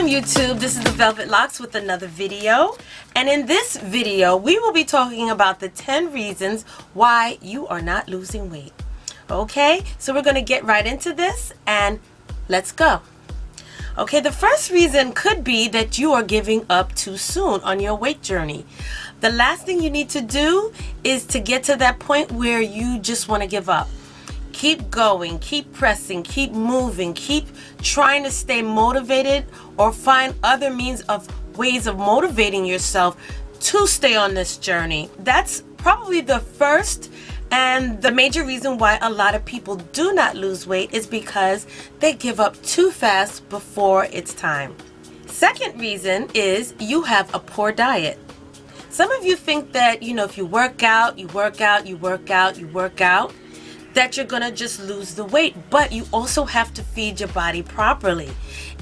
Welcome YouTube, this is the Velvet Locks with another video, and in this video we will be talking about the 10 reasons why you are not losing weight. Okay, so we're going to get right into this and let's go. Okay, the first reason could be that you are giving up too soon on your weight journey. The last thing you need to do is to get to that point where you just want to give up. Keep going, keep pressing, keep moving, keep trying to stay motivated or find other means of ways of motivating yourself to stay on this journey. That's probably the first and the major reason why a lot of people do not lose weight is because they give up too fast before it's time. Second reason is you have a poor diet. Some of you think that, if you work out, that you're gonna just lose the weight, but you also have to feed your body properly.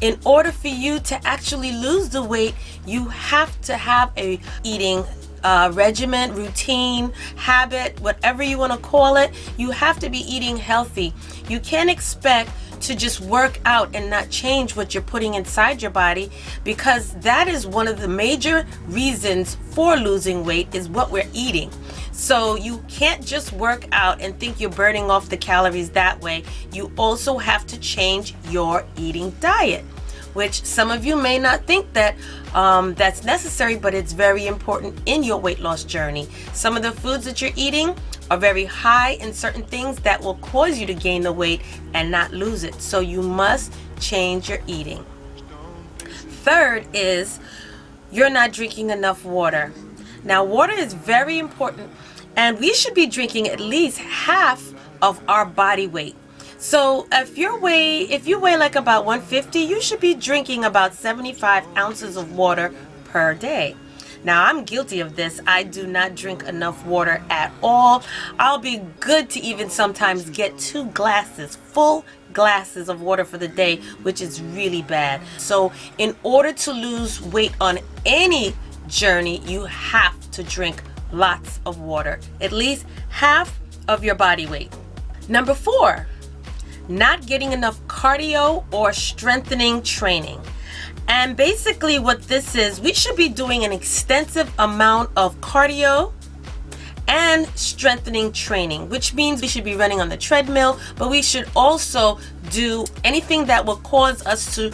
In order for you to actually lose the weight, you have to have a eating regimen, routine, habit, whatever you want to call it. You have to be eating healthy. You can't expect to just work out and not change what you're putting inside your body, because that is one of the major reasons for losing weight is what we're eating. So you can't just work out and think you're burning off the calories that way. You also have to change your eating diet, which some of you may not think that that's necessary, but it's very important in your weight loss journey. Some of the foods that you're eating are very high in certain things that will cause you to gain the weight and not lose it. So you must change your eating. Third is you're not drinking enough water. Now, water is very important, and we should be drinking at least half of our body weight. So if you weigh like about 150, you should be drinking about 75 ounces of water per day. Now, I'm guilty of this. I do not drink enough water at all. I'll be good to even sometimes get 2 glasses, full glasses of water for the day, which is really bad. So in order to lose weight on any journey, you have to drink lots of water, at least half of your body weight. Number 4, not getting enough cardio or strengthening training. And basically what this is, we should be doing an extensive amount of cardio and strengthening training, which means we should be running on the treadmill, but we should also do anything that will cause us to,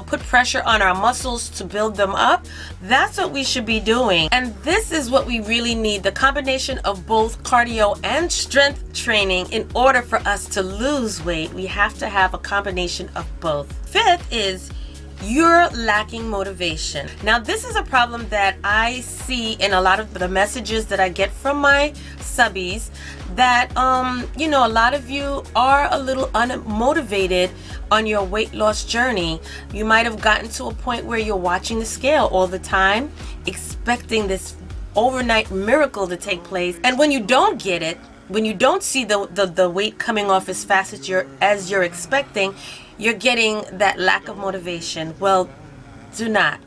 put pressure on our muscles to build them up. That's what we should be doing. And this is what we really need, the combination of both cardio and strength training in order for us to lose weight. We have to have a combination of both. Fifth is you're lacking motivation. Now, this is a problem that I see in a lot of the messages that I get from my subbies, that a lot of you are a little unmotivated on your weight loss journey. You might have gotten to a point where you're watching the scale all the time, expecting this overnight miracle to take place, and when you don't get it, when you don't see the weight coming off as fast as you're expecting, you're getting that lack of motivation. Well, do not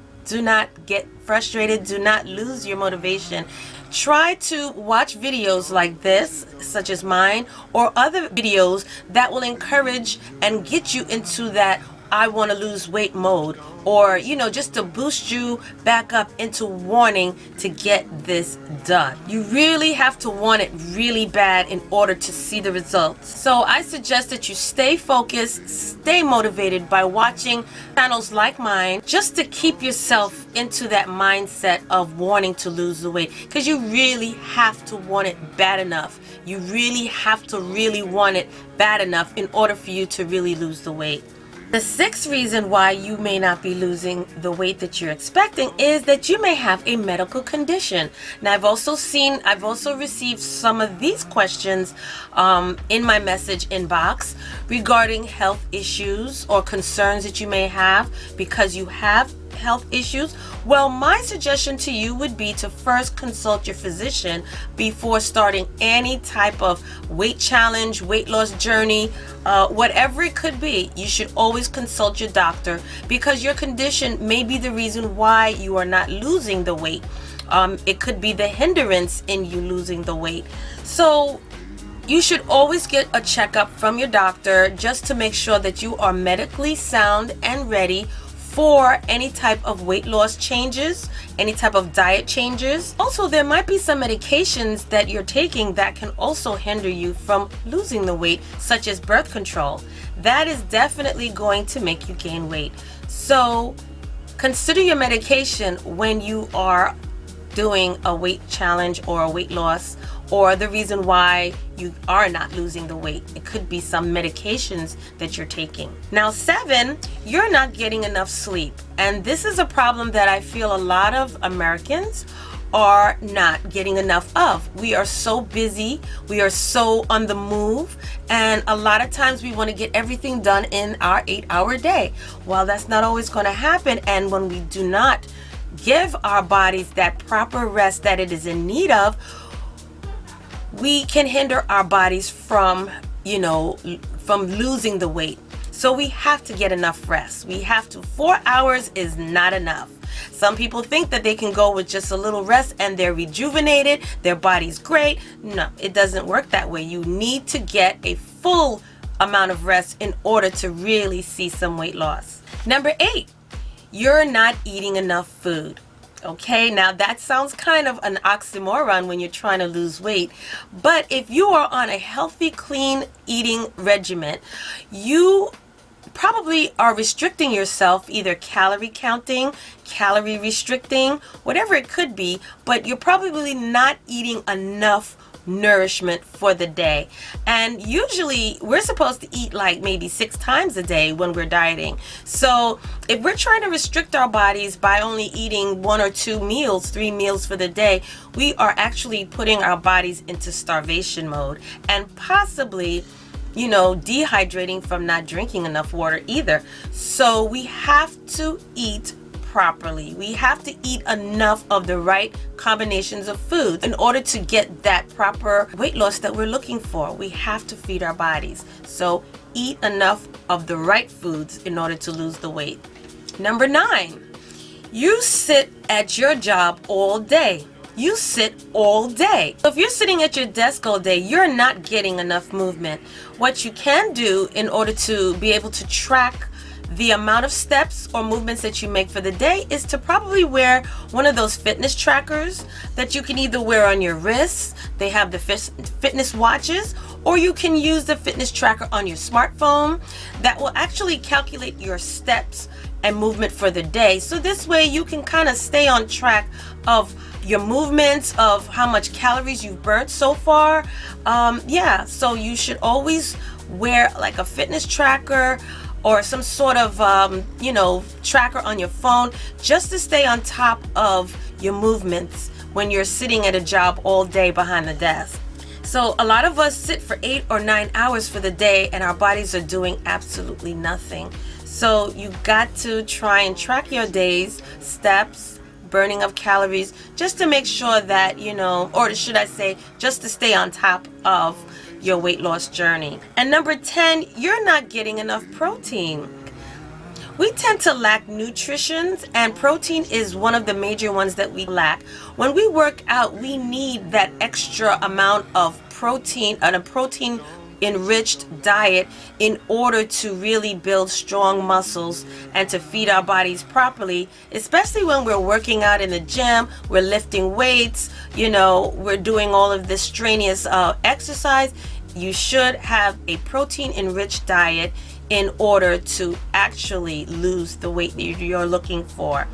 get frustrated. Do not lose your motivation. Try to watch videos like this, such as mine, or other videos that will encourage and get you into that I want to lose weight mode, or just to boost you back up into wanting to get this done. You really have to want it really bad in order to see the results. So I suggest that you stay focused, stay motivated by watching channels like mine, just to keep yourself into that mindset of wanting to lose the weight, because you really have to want it bad enough. You really have to really want it bad enough in order for you to really lose the weight. The 6th reason why you may not be losing the weight that you're expecting is that you may have a medical condition. Now, I've also received some of these questions in my message inbox regarding health issues or concerns that you may have because you have health issues. Well, my suggestion to you would be to first consult your physician before starting any type of weight challenge, weight loss journey, whatever it could be. You should always consult your doctor, because your condition may be the reason why you are not losing the weight. It could be the hindrance in you losing the weight. So you should always get a checkup from your doctor just to make sure that you are medically sound and ready for any type of weight loss changes, any type of diet changes. Also, there might be some medications that you're taking that can also hinder you from losing the weight, such as birth control. That is definitely going to make you gain weight. So consider your medication when you are doing a weight challenge or a weight loss, or the reason why you are not losing the weight. It could be some medications that you're taking. Now 7, you're not getting enough sleep. And this is a problem that I feel a lot of Americans are not getting enough of. We are so busy, we are so on the move, and a lot of times we want to get everything done in our 8-hour day. Well, that's not always going to happen, and when we do not give our bodies that proper rest that it is in need of, we can hinder our bodies from losing the weight. So we have to get enough rest. 4 hours is not enough. Some people think that they can go with just a little rest and they're rejuvenated, their body's great. No, it doesn't work that way. You need to get a full amount of rest in order to really see some weight loss. Number 8, you're not eating enough food. Okay, now that sounds kind of an oxymoron when you're trying to lose weight, but if you are on a healthy, clean eating regimen, you probably are restricting yourself, either calorie counting, calorie restricting, whatever it could be, but you're probably not eating enough nourishment for the day. And usually we're supposed to eat like maybe 6 times a day when we're dieting. So if we're trying to restrict our bodies by only eating 1 or 2 meals, 3 meals for the day, we are actually putting our bodies into starvation mode and possibly dehydrating from not drinking enough water either. So we have to eat properly. We have to eat enough of the right combinations of food in order to get that proper weight loss that we're looking for. We have to feed our bodies. So eat enough of the right foods in order to lose the weight. Number 9, you sit at your job all day. You sit all day. So if you're sitting at your desk all day, you're not getting enough movement. What you can do in order to be able to track the amount of steps or movements that you make for the day is to probably wear one of those fitness trackers that you can either wear on your wrists. They have the fitness watches, or you can use the fitness tracker on your smartphone that will actually calculate your steps and movement for the day. So this way you can kind of stay on track of your movements, of how much calories you've burnt so far. So you should always wear like a fitness tracker or some sort of tracker on your phone, just to stay on top of your movements when you're sitting at a job all day behind the desk. So a lot of us sit for 8 or 9 hours for the day and our bodies are doing absolutely nothing. So you got to try and track your days, steps, burning of calories, just to make sure that, or should I say, just to stay on top of your weight loss journey. And number 10, you're not getting enough protein. We tend to lack nutrition, and protein is one of the major ones that we lack. When we work out, we need that extra amount of protein and a protein enriched diet in order to really build strong muscles and to feed our bodies properly, especially when we're working out in the gym, we're lifting weights, we're doing all of this strenuous exercise. You should have a protein enriched diet in order to actually lose the weight that you're looking for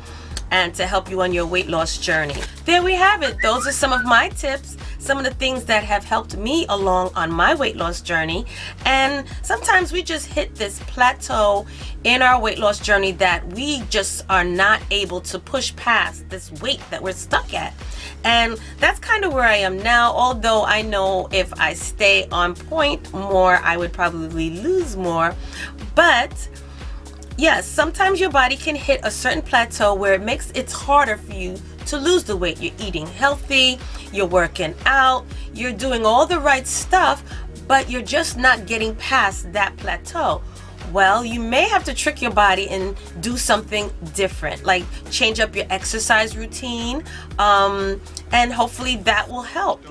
and to help you on your weight loss journey. There we have it. Those are some of my tips, some of the things that have helped me along on my weight loss journey. And sometimes we just hit this plateau in our weight loss journey that we just are not able to push past this weight that we're stuck at. And that's kind of where I am now, although I know if I stay on point more, I would probably lose more. But yes, sometimes your body can hit a certain plateau where it makes it harder for you to lose the weight. You're eating healthy, you're working out, you're doing all the right stuff, but you're just not getting past that plateau. Well, you may have to trick your body and do something different, like change up your exercise routine, and hopefully that will help,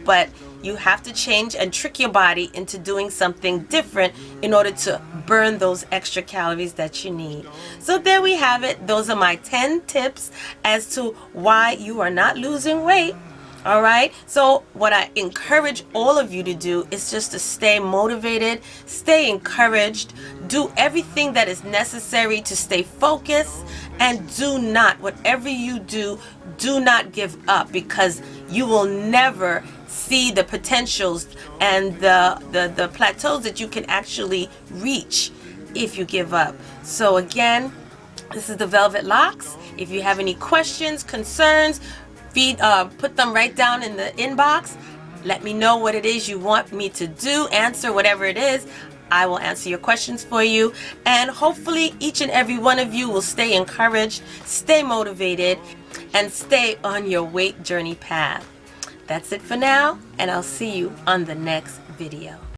but you have to change and trick your body into doing something different in order to burn those extra calories that you need. So there we have it. Those are my 10 tips as to why you are not losing weight. All right. So what I encourage all of you to do is just to stay motivated, stay encouraged, do everything that is necessary to stay focused, and do not, whatever you do not give up, because you will never see the potentials and the plateaus that you can actually reach if you give up. So again, this is the Velvet Locks. If you have any questions, concerns, put them right down in the inbox. Let me know what it is you want me to do, answer whatever it is. I will answer your questions for you, and hopefully each and every one of you will stay encouraged, stay motivated, and stay on your weight journey path. That's it for now, and I'll see you on the next video.